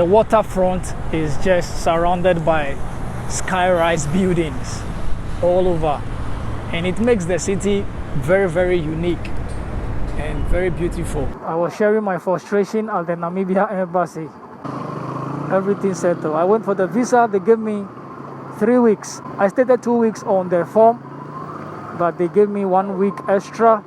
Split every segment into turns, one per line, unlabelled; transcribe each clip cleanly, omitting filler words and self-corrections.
the waterfront is just surrounded by sky-rise buildings all over, and it makes the city very, very unique and very beautiful. I was sharing my frustration at the Namibia embassy. Everything settled. I went for the visa. They gave me 3 weeks. I stated 2 weeks on their form, but they gave me 1 week extra.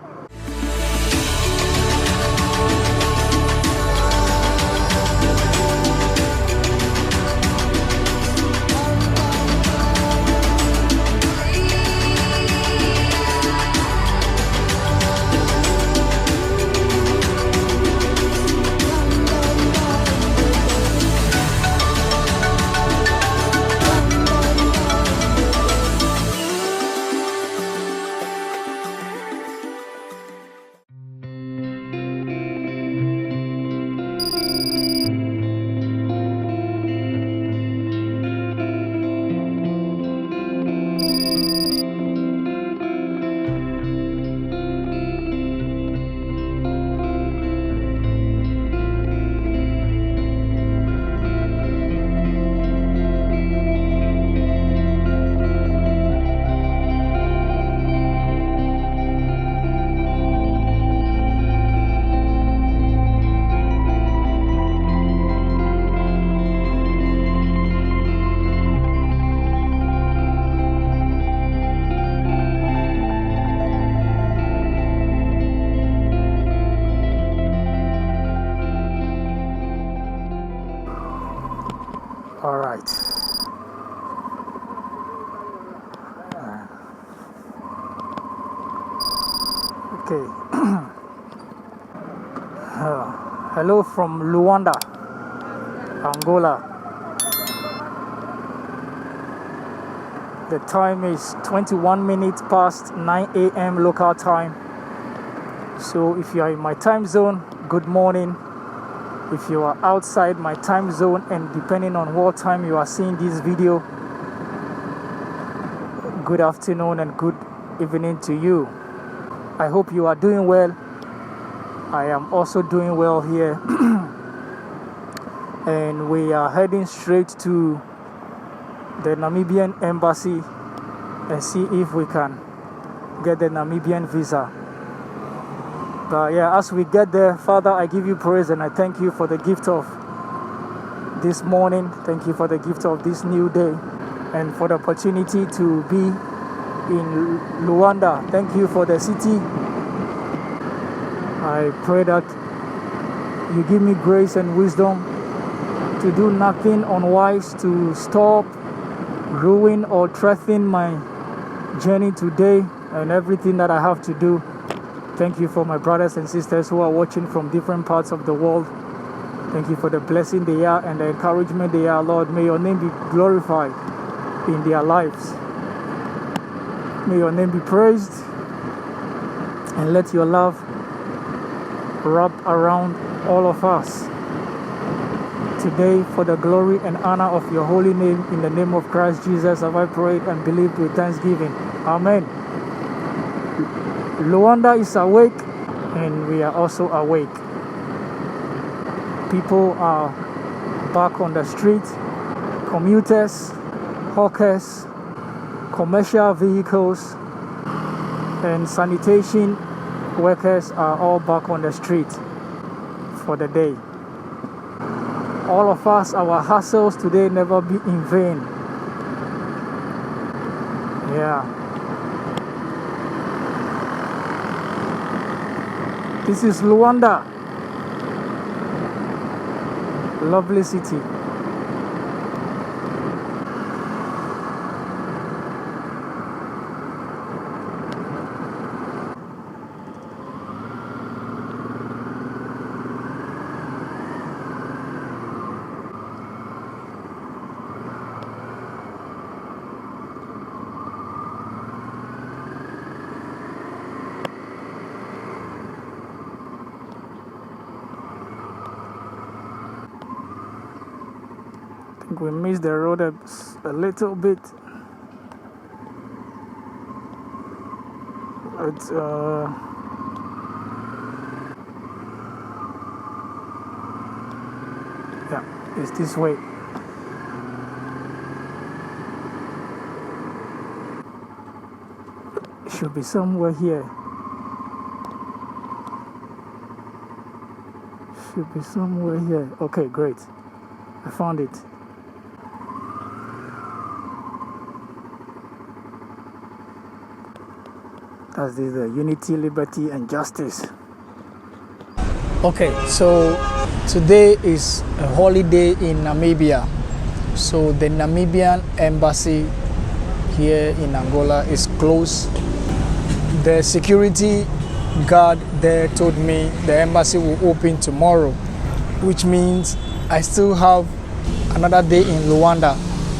All right. Okay. Hello from Luanda, Angola. The time is 21 minutes past 9 a.m. local time. So if you are in my time zone, good morning. If you are outside my time zone, and depending on what time you are seeing this video, good afternoon and good evening to you. I hope you are doing well. I am also doing well here. And we are heading straight to the Namibian embassy and see if we can get the Namibian visa. But yeah, as we get there, Father, I give you praise and I thank you for the gift of this morning. Thank you for the gift of this new day and for the opportunity to be in Luanda. Thank you for the city. I pray that you give me grace and wisdom to do nothing unwise to stop, ruin, or threaten my journey today and everything that I have to do. Thank you for my brothers and sisters who are watching from different parts of the world. Thank you for the blessing they are and the encouragement they are, Lord. May your name be glorified in their lives. May your name be praised, and let your love wrap around all of us today for the glory and honor of your holy name. In the name of Christ Jesus have I prayed and believed with thanksgiving. Amen. Luanda is awake, and we are also awake. People are back on the street. Commuters, hawkers, commercial vehicles, and sanitation workers are all back on the street for the day. All of us, our hustles today never be in vain. Yeah. This is Luanda. Lovely city. We missed the road a little bit. It's yeah. It's this way. It should be somewhere here. Should be somewhere here. Okay, great. I found it. That's the unity, liberty, and justice. Okay, so today is a holiday in Namibia. So the Namibian embassy here in Angola is closed. The security guard there told me the embassy will open tomorrow, which means I still have another day in Luanda.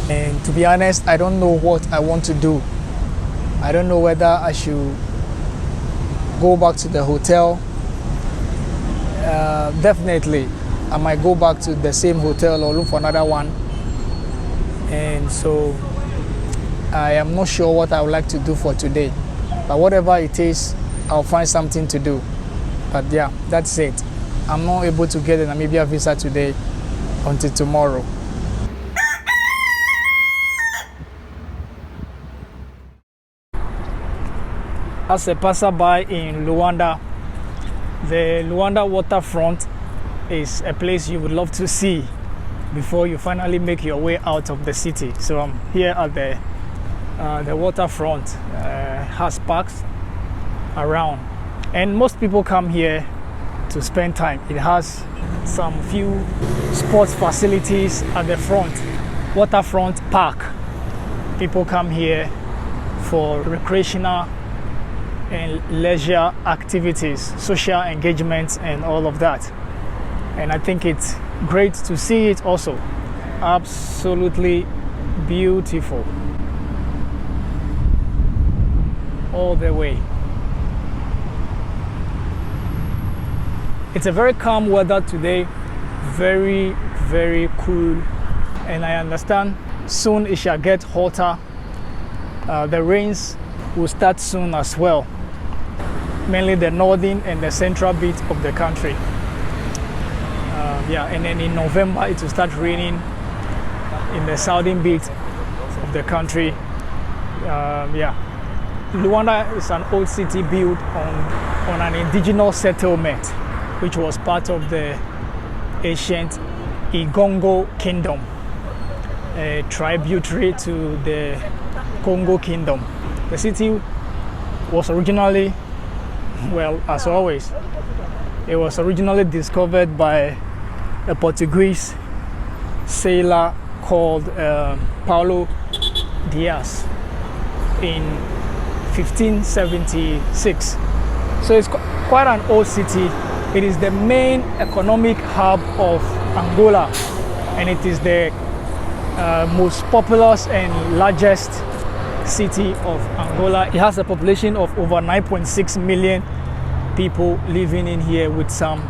And to be honest, I don't know what I want to do. I don't know whether I should go back to the hotel. Definitely, I might go back to the same hotel or look for another one. And so I am not sure what I would like to do for today. But whatever it is, I'll find something to do. But yeah, that's it. I'm not able to get a Namibia visa today until tomorrow. As a passerby in Luanda, the Luanda Waterfront is a place you would love to see before you finally make your way out of the city. So I'm here at the waterfront. Has parks around, and most people come here to spend time. It has some few sports facilities at the front. Waterfront Park. People come here for recreational and leisure activities, social engagements, and all of that. And I think it's great to see it also. Absolutely beautiful. All the way. It's a very calm weather today, very, very cool, and I understand soon it shall get hotter. The rains will start soon as well, mainly the northern and the central bit of the country. And then in November it will start raining in the southern bit of the country. Luanda is an old city built on an indigenous settlement, which was part of the ancient Igongo Kingdom, a tributary to the Congo Kingdom. The city was originally, well, as always, it was originally discovered by a Portuguese sailor called Paulo Dias in 1576. So it's quite an old city. It is the main economic hub of Angola, and it is the most populous and largest city of Angola. It has a population of over 9.6 million people living in here, with some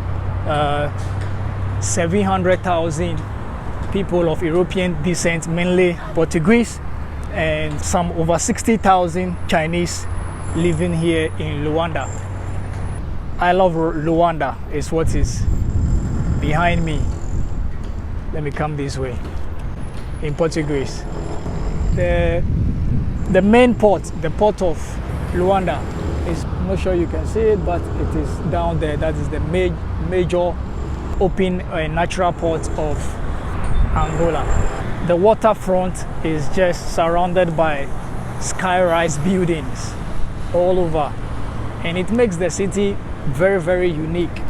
700,000 people of European descent, mainly Portuguese, and some over 60,000 Chinese living here in Luanda. I love Luanda, is what is behind me. Let me come this way. In Portuguese. The main port, the port of Luanda, is, I'm not sure you can see it, but it is down there. That is the major open natural port of Angola. The waterfront is just surrounded by sky-rise buildings all over, and it makes the city very, very unique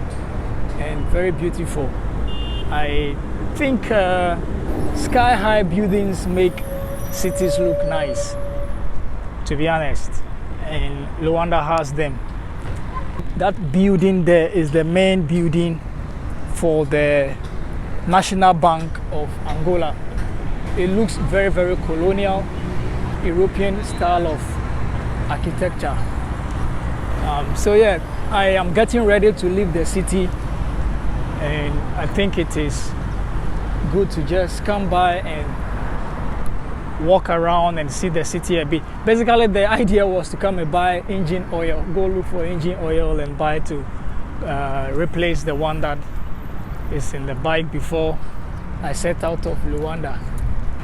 and very beautiful. I think sky-high buildings make cities look nice, to be honest, and Luanda has them. That building there is the main building for the National Bank of Angola. It looks very, very colonial, European style of architecture. So yeah, I am getting ready to leave the city, and I think it is good to just come by and walk around and see the city a bit. Basically, the idea was to come and buy engine oil, go look for engine oil and buy to replace the one that is in the bike before I set out of Luanda.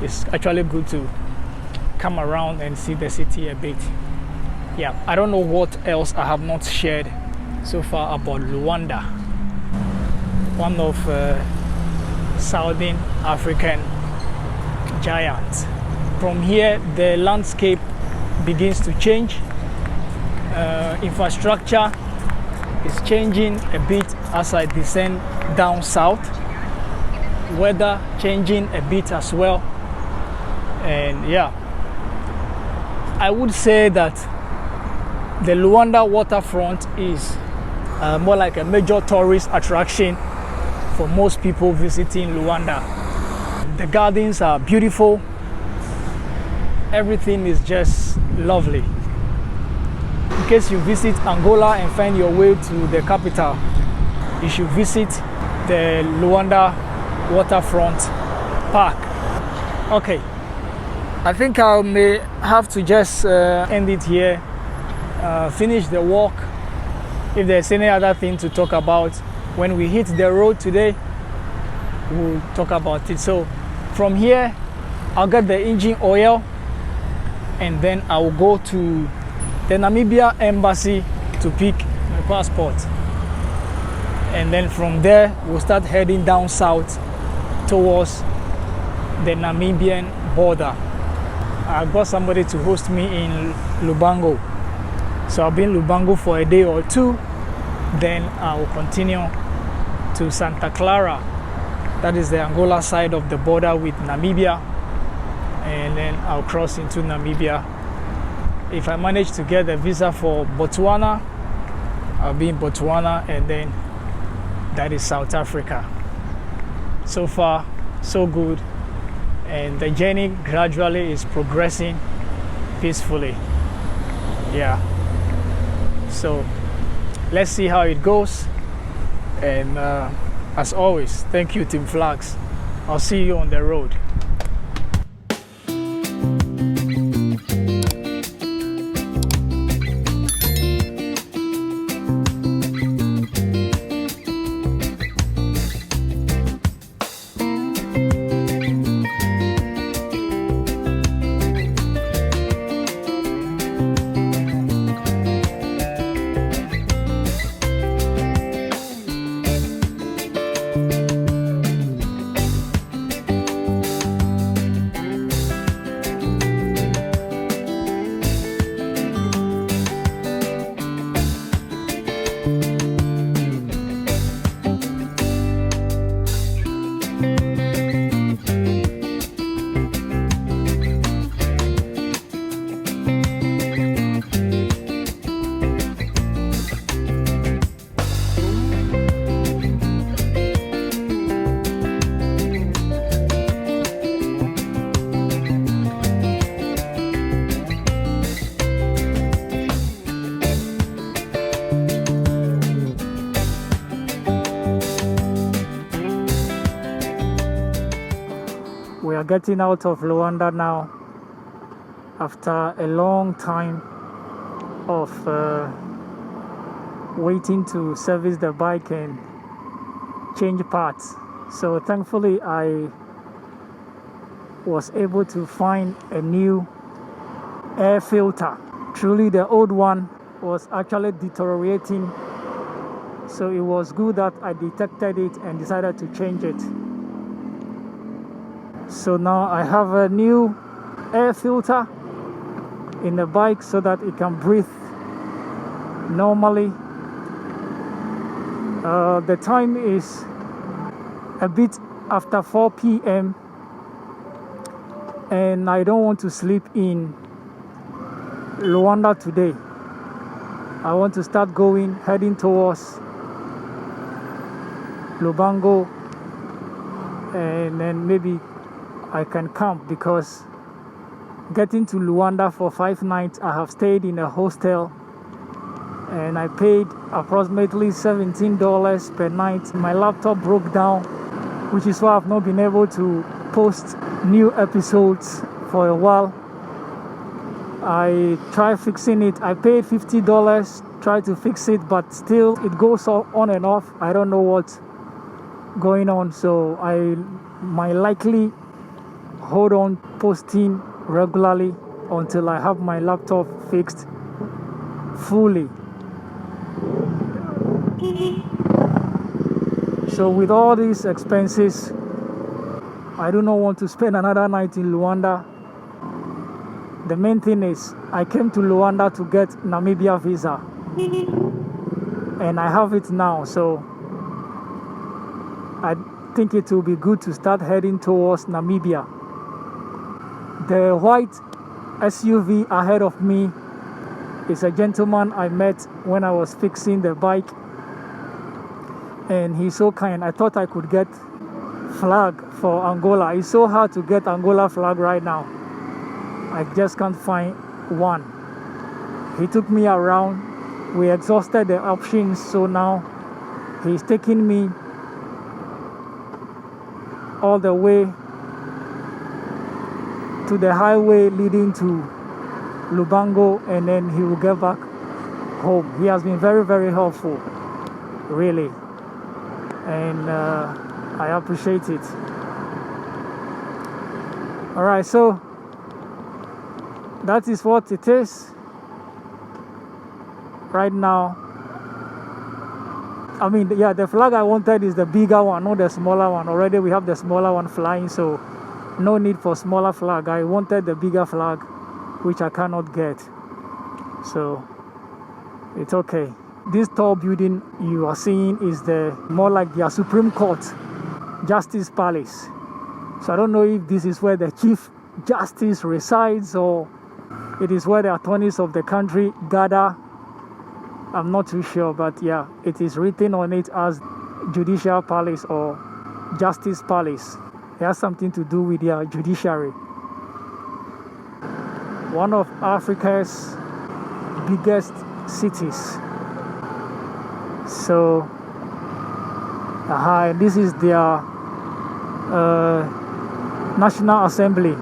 It's actually good to come around and see the city a bit. Yeah, I don't know what else I have not shared so far about Luanda, one of Southern African giants. From here, the landscape begins to change. Infrastructure is changing a bit as I descend down south. Weather changing a bit as well. And yeah, I would say that the Luanda Waterfront is more like a major tourist attraction for most people visiting Luanda. The gardens are beautiful. Everything is just lovely. In case you visit Angola and find your way to the capital, you should visit the Luanda Waterfront Park. Okay, I think I may have to just end it here, finish the walk. If there's any other thing to talk about, when we hit the road today, we'll talk about it. So from here, I'll get the engine oil and then I'll go to the Namibia embassy to pick my passport. And then from there, we'll start heading down south towards the Namibian border. I've got somebody to host me in Lubango. So I'll be in Lubango for a day or two. Then I will continue to Santa Clara. That is the Angola side of the border with Namibia. And then I'll cross into Namibia. If I manage to get a visa for Botswana, I'll be in Botswana, and then that is South Africa. So far, so good. And the journey gradually is progressing peacefully. Yeah. So let's see how it goes. And as always, thank you, Team Flags. I'll see you on the road. We are getting out of Luanda now after a long time of waiting to service the bike and change parts. So thankfully I was able to find a new air filter. Truly the old one was actually deteriorating, so it was good that I detected it and decided to change it. So now I have a new air filter in the bike so that it can breathe normally. The time is a bit after 4 p.m. and I don't want to sleep in Luanda today. I want to start heading towards Lubango, and then maybe I can camp, because getting to Luanda for 5 nights, I have stayed in a hostel and I paid approximately $17 per night. My laptop broke down, which is why I've not been able to post new episodes for a while. I tried fixing it. I paid $50, tried to fix it, but still it goes on and off. I don't know what's going on, so I might likely hold on posting regularly until I have my laptop fixed fully. So with all these expenses, I do not want to spend another night in Luanda. The main thing is I came to Luanda to get Namibia visa, and I have it now, so I think it will be good to start heading towards Namibia. The white SUV ahead of me is a gentleman I met when I was fixing the bike, and he's so kind. I thought I could get flag for Angola. It's so hard to get Angola flag right now. I just can't find one. He took me around. We exhausted the options, so now he's taking me all the way to the highway leading to Lubango, and then he will get back home. He has been very, very helpful, really, and I appreciate it. All right, so that is what it is right now. I mean, yeah, the flag I wanted is the bigger one, not the smaller one. Already we have the smaller one flying, so no need for smaller flag. I wanted the bigger flag, which I cannot get, so it's okay. This tall building you are seeing is the more like their Supreme Court Justice Palace. So I don't know if this is where the Chief Justice resides or it is where the attorneys of the country gather. I'm not too sure, but yeah, it is written on it as Judicial Palace or Justice Palace. It has something to do with their judiciary. One of Africa's biggest cities. So, this is their National Assembly.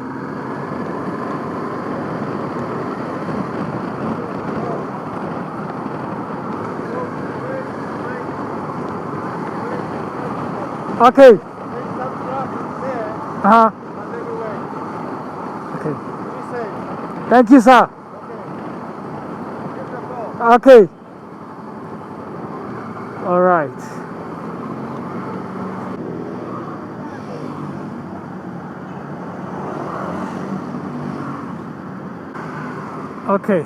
Okay. Okay. Thank you, sir. Okay. All right. Okay.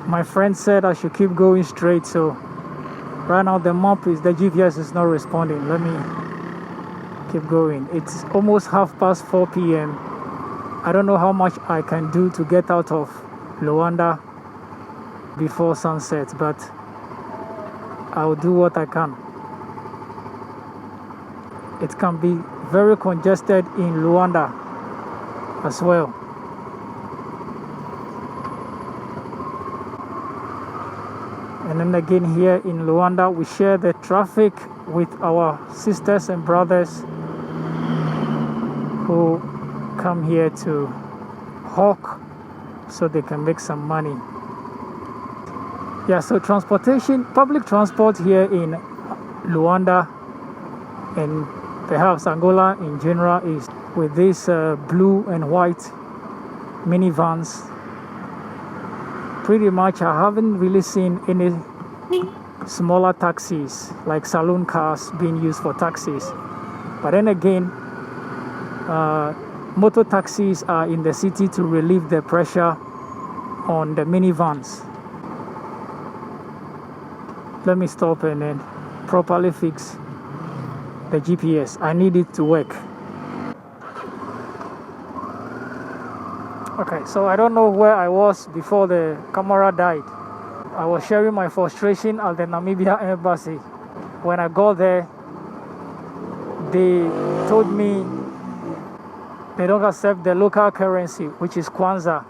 My friend said I should keep going straight, so right now the GPS is not responding. Let me keep going. It's almost 4:30 p.m. I don't know how much I can do to get out of Luanda before sunset, but I'll do what I can. It can be very congested in Luanda as well. And then again here in Luanda, we share the traffic with our sisters and brothers who come here to hawk so they can make some money. Yeah, so transportation, public transport here in Luanda and perhaps Angola in general is with these blue and white minivans. Pretty much I haven't really seen any smaller taxis like saloon cars being used for taxis. But then again, motor taxis are in the city to relieve the pressure on the minivans. Let me stop and then properly fix the GPS. I need it to work. Okay, so I don't know where I was before the camera died. I was sharing my frustration at the Namibia embassy. When I got there, they told me they don't accept the local currency, which is Kwanza,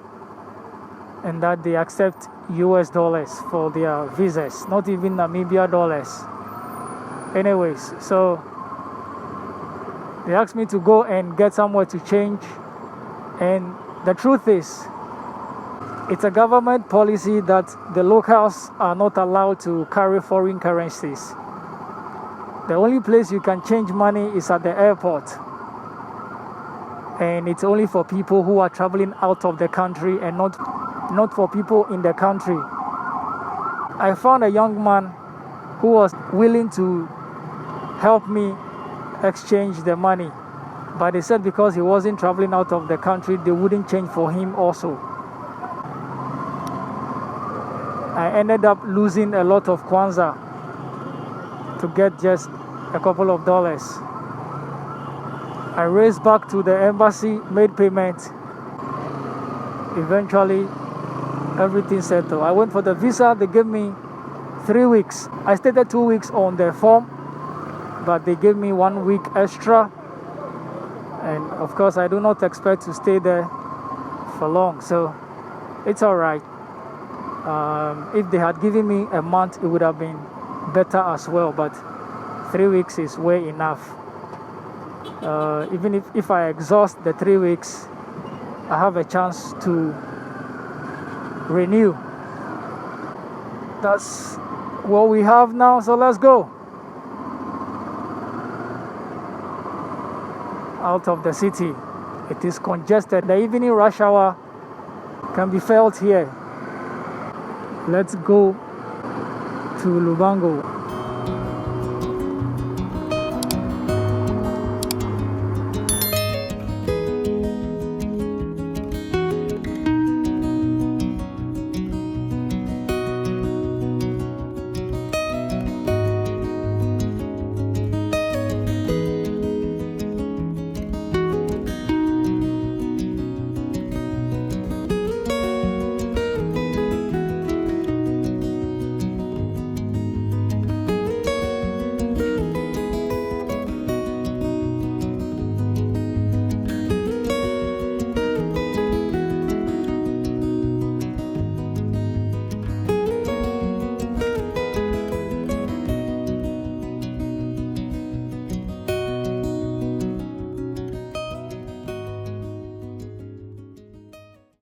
and that they accept US dollars for their visas, not even Namibia dollars. Anyways, so they asked me to go and get somewhere to change, and the truth is, it's a government policy that the locals are not allowed to carry foreign currencies. The only place you can change money is at the airport. And it's only for people who are traveling out of the country and not for people in the country. I found a young man who was willing to help me exchange the money. But they said because he wasn't traveling out of the country, they wouldn't change for him also. I ended up losing a lot of kwanza to get just a couple of dollars. I raced back to the embassy, made payment. Eventually, everything settled. I went for the visa. They gave me 3 weeks. I stated 2 weeks on the form, but they gave me 1 week extra. And of course, I do not expect to stay there for long, so it's all right. If they had given me a month, it would have been better as well, but 3 weeks is way enough. Even if I exhaust the 3 weeks, I have a chance to renew. That's what we have now, so let's go. Out of the city. It is congested. The evening rush hour can be felt here. Let's go to Lubango.